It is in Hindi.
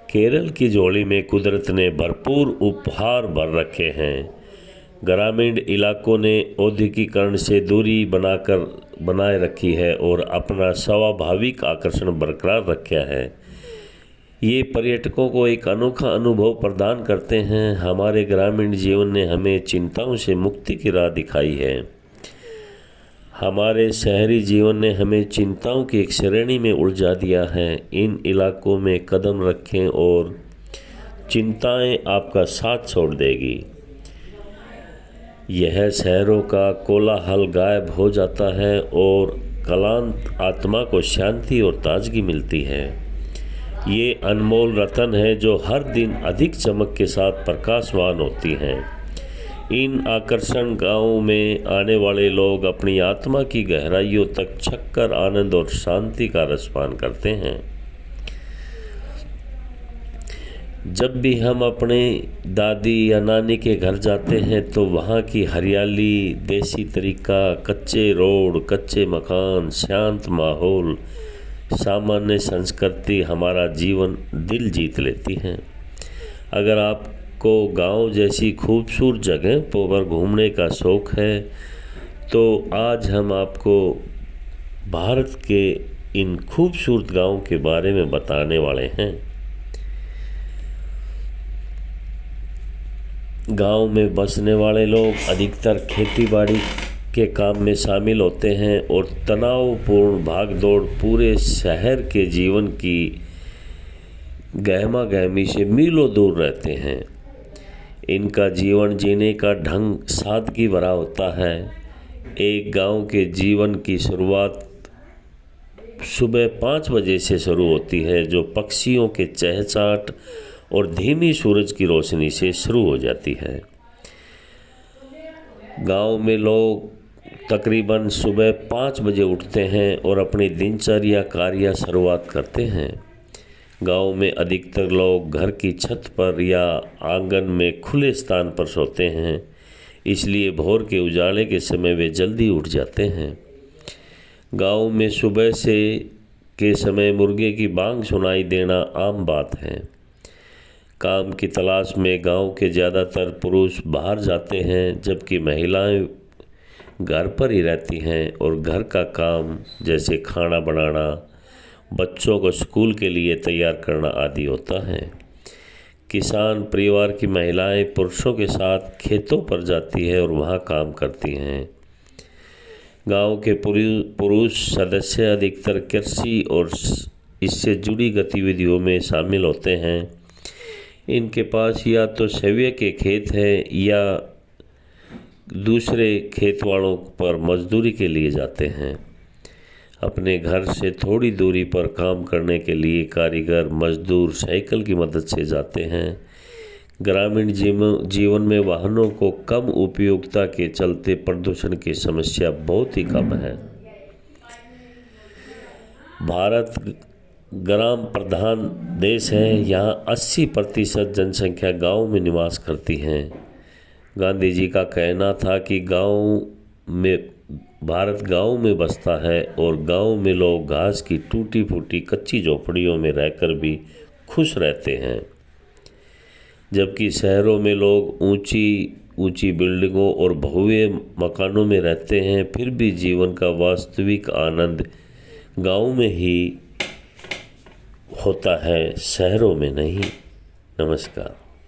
केरल की झोली में कुदरत ने भरपूर उपहार भर रखे हैं। ग्रामीण इलाकों ने औद्योगिकीकरण से दूरी बनाए रखी है और अपना स्वाभाविक आकर्षण बरकरार रखा है। ये पर्यटकों को एक अनोखा अनुभव प्रदान करते हैं। हमारे ग्रामीण जीवन ने हमें चिंताओं से मुक्ति की राह दिखाई है। हमारे शहरी जीवन ने हमें चिंताओं की एक श्रेणी में उलझा दिया है। इन इलाकों में कदम रखें और चिंताएं आपका साथ छोड़ देगी। यह शहरों का कोलाहल गायब हो जाता है और क्लांत आत्मा को शांति और ताजगी मिलती है। ये अनमोल रत्न है जो हर दिन अधिक चमक के साथ प्रकाशवान होती हैं। इन आकर्षण गांवों में आने वाले लोग अपनी आत्मा की गहराइयों तक छककर आनंद और शांति का रसपान करते हैं। जब भी हम अपने दादी या नानी के घर जाते हैं तो वहाँ की हरियाली, देसी तरीका, कच्चे रोड, कच्चे मकान, शांत माहौल, सामान्य संस्कृति हमारा जीवन दिल जीत लेती हैं। अगर आपको गांव जैसी खूबसूरत जगह पर घूमने का शौक़ है तो आज हम आपको भारत के इन खूबसूरत गांवों के बारे में बताने वाले हैं। गांव में बसने वाले लोग अधिकतर खेतीबाड़ी के काम में शामिल होते हैं और तनावपूर्ण भागदौड़ पूरे शहर के जीवन की गहमा गहमी से मीलों दूर रहते हैं। इनका जीवन जीने का ढंग सादगी भरा होता है। एक गांव के जीवन की शुरुआत सुबह 5 बजे से शुरू होती है, जो पक्षियों के चहचहाट और धीमी सूरज की रोशनी से शुरू हो जाती है। गांव में लोग तकरीबन सुबह 5 बजे उठते हैं और अपनी दिनचर्या कार्य शुरुआत करते हैं। गांव में अधिकतर लोग घर की छत पर या आंगन में खुले स्थान पर सोते हैं, इसलिए भोर के उजाले के समय वे जल्दी उठ जाते हैं। गांव में सुबह के समय मुर्गे की बांग सुनाई देना आम बात है। काम की तलाश में गांव के ज़्यादातर पुरुष बाहर जाते हैं, जबकि महिलाएं घर पर ही रहती हैं और घर का काम जैसे खाना बनाना, बच्चों को स्कूल के लिए तैयार करना आदि होता है। किसान परिवार की महिलाएं पुरुषों के साथ खेतों पर जाती है और वहां काम करती हैं। गांव के पुरुष सदस्य अधिकतर कृषि और इससे जुड़ी गतिविधियों में शामिल होते हैं। इनके पास या तो सेविया के खेत हैं या दूसरे खेत वालों पर मजदूरी के लिए जाते हैं। अपने घर से थोड़ी दूरी पर काम करने के लिए कारीगर मजदूर साइकिल की मदद से जाते हैं। ग्रामीण जीवन में वाहनों को कम उपयोगिता के चलते प्रदूषण की समस्या बहुत ही कम है। भारत ग्राम प्रधान देश है। यहाँ 80% जनसंख्या गांव में निवास करती है। गांधी जी का कहना था कि भारत गांव में बसता है और गांव में लोग घास की टूटी फूटी कच्ची झोपड़ियों में रहकर भी खुश रहते हैं, जबकि शहरों में लोग ऊंची ऊंची बिल्डिंगों और भव्य मकानों में रहते हैं। फिर भी जीवन का वास्तविक आनंद गांव में ही होता है, शहरों में नहीं। नमस्कार।